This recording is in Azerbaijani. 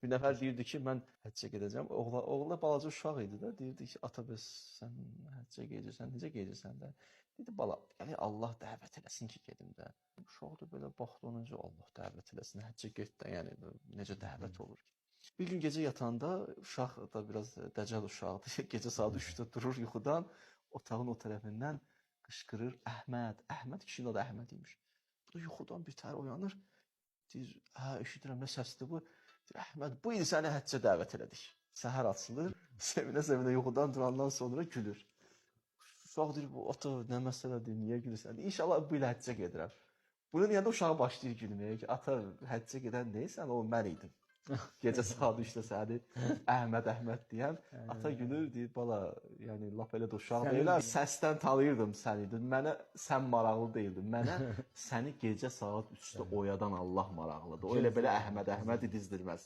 Bir nəfər deyirdi ki, mən həccə gedəcəm. Oğlu balaca uşaq idi də. Deyirdi ki, ata bəs sən həccə gedirsən, necə gedirsən də? Dedi bala, yəni Allah dəvət eləsin ki, gedim də. Uşaq da belə baxdı ona necə Allah dəvət eləsin, həccə get də, yəni necə dəvət olur ki? Bir gün gecə yatanda uşaq da biraz dəcəl uşaqdır. Gecə saat 3-də durur yuxudan, otağın o tərəfindən qışqırır, Əhməd, Əhməd kişinin adı Əhməd imiş. Bu da yuxudan bir təhər oyanır. Deyir, hə, eşidirəm, nə səsdir bu? Deyir, Əhməd, bu il səni həccə dəvət elədik. Səhər açılır, sevinə-sevinə yuxudan durandan sonra gülür. Uşaq deyir, bu ata nə məsələdir, niyə gülürsən? Deyir, İnşallah bu il həccə gedirəm. Bunu deyəndə uşaq başlayır gülməyə ki, ata həccə gedən deyilsən, o mən idim. Gecə saat 3-də səni Əhməd, Əhməd deyən. Ata gülür, deyir, bala, yəni lap elə də uşaq deyil. Səsdən tanıyırdım səni. Mənə sən maraqlı deyildin. Mənə səni gecə saat 3-də oyadan Allah maraqlıdır. O elə belə Əhməd, Əhməd idizdirməz.